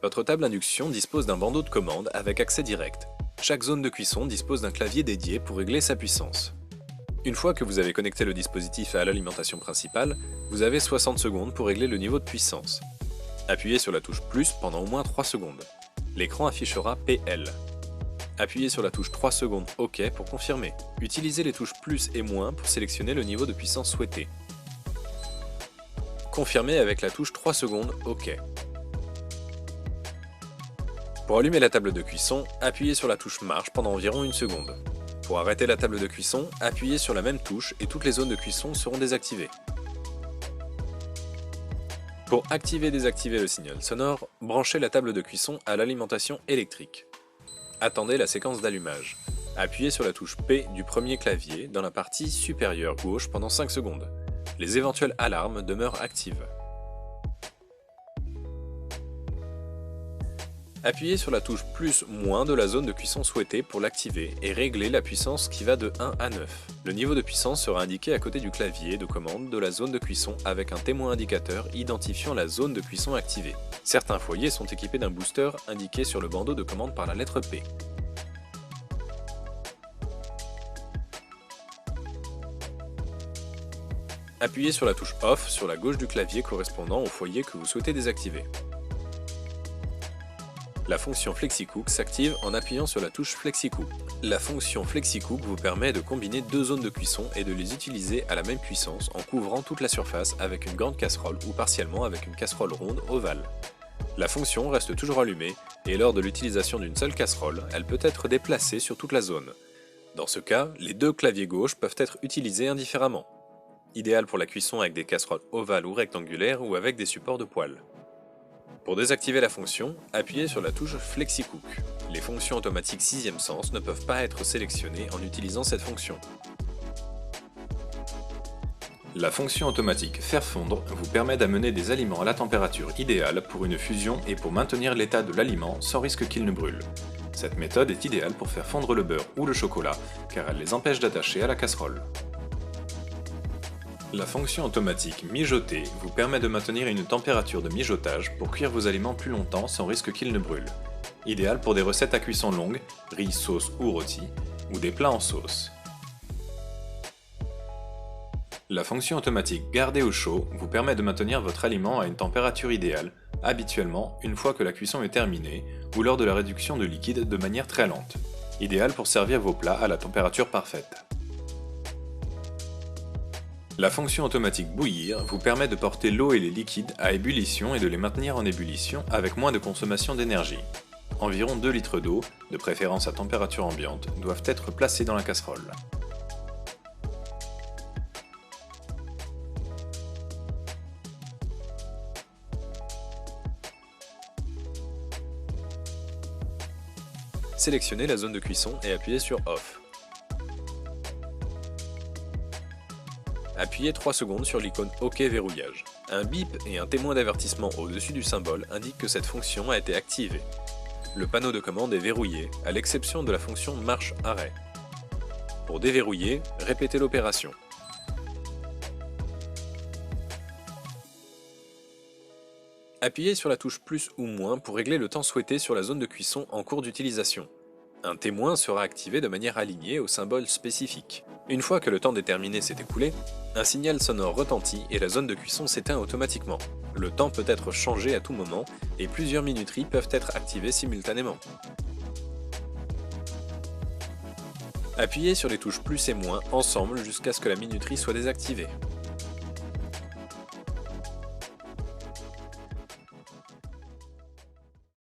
Votre table induction dispose d'un bandeau de commande avec accès direct. Chaque zone de cuisson dispose d'un clavier dédié pour régler sa puissance. Une fois que vous avez connecté le dispositif à l'alimentation principale, vous avez 60 secondes pour régler le niveau de puissance. Appuyez sur la touche plus pendant au moins 3 secondes. L'écran affichera PL. Appuyez sur la touche 3 secondes OK pour confirmer. Utilisez les touches plus et moins pour sélectionner le niveau de puissance souhaité. Confirmez avec la touche 3 secondes OK. Pour allumer la table de cuisson, appuyez sur la touche marche pendant environ 1 seconde. Pour arrêter la table de cuisson, appuyez sur la même touche et toutes les zones de cuisson seront désactivées. Pour activer et désactiver le signal sonore, branchez la table de cuisson à l'alimentation électrique. Attendez la séquence d'allumage. Appuyez sur la touche P du premier clavier dans la partie supérieure gauche pendant 5 secondes. Les éventuelles alarmes demeurent actives. Appuyez sur la touche plus/moins de la zone de cuisson souhaitée pour l'activer et régler la puissance qui va de 1 à 9. Le niveau de puissance sera indiqué à côté du clavier de commande de la zone de cuisson avec un témoin indicateur identifiant la zone de cuisson activée. Certains foyers sont équipés d'un booster indiqué sur le bandeau de commande par la lettre P. Appuyez sur la touche OFF sur la gauche du clavier correspondant au foyer que vous souhaitez désactiver. La fonction FlexiCook s'active en appuyant sur la touche FlexiCook. La fonction FlexiCook vous permet de combiner deux zones de cuisson et de les utiliser à la même puissance en couvrant toute la surface avec une grande casserole ou partiellement avec une casserole ronde ovale. La fonction reste toujours allumée et lors de l'utilisation d'une seule casserole, elle peut être déplacée sur toute la zone. Dans ce cas, les deux claviers gauche peuvent être utilisés indifféremment. Idéal pour la cuisson avec des casseroles ovales ou rectangulaires ou avec des supports de poêle. Pour désactiver la fonction, appuyez sur la touche FlexiCook. Les fonctions automatiques 6e sens ne peuvent pas être sélectionnées en utilisant cette fonction. La fonction automatique Faire fondre vous permet d'amener des aliments à la température idéale pour une fusion et pour maintenir l'état de l'aliment sans risque qu'il ne brûle. Cette méthode est idéale pour faire fondre le beurre ou le chocolat car elle les empêche d'attacher à la casserole. La fonction automatique Mijoter vous permet de maintenir une température de mijotage pour cuire vos aliments plus longtemps sans risque qu'ils ne brûlent. Idéal pour des recettes à cuisson longue, riz, sauce ou rôti, ou des plats en sauce. La fonction automatique Garder au chaud vous permet de maintenir votre aliment à une température idéale, habituellement une fois que la cuisson est terminée ou lors de la réduction de liquide de manière très lente. Idéal pour servir vos plats à la température parfaite. La fonction automatique Bouillir vous permet de porter l'eau et les liquides à ébullition et de les maintenir en ébullition avec moins de consommation d'énergie. Environ 2 litres d'eau, de préférence à température ambiante, doivent être placés dans la casserole. Sélectionnez la zone de cuisson et appuyez sur Off. Appuyez 3 secondes sur l'icône OK verrouillage. Un bip et un témoin d'avertissement au-dessus du symbole indiquent que cette fonction a été activée. Le panneau de commande est verrouillé, à l'exception de la fonction marche-arrêt. Pour déverrouiller, répétez l'opération. Appuyez sur la touche plus ou moins pour régler le temps souhaité sur la zone de cuisson en cours d'utilisation. Un témoin sera activé de manière alignée au symbole spécifique. Une fois que le temps déterminé s'est écoulé, un signal sonore retentit et la zone de cuisson s'éteint automatiquement. Le temps peut être changé à tout moment et plusieurs minuteries peuvent être activées simultanément. Appuyez sur les touches plus et moins ensemble jusqu'à ce que la minuterie soit désactivée.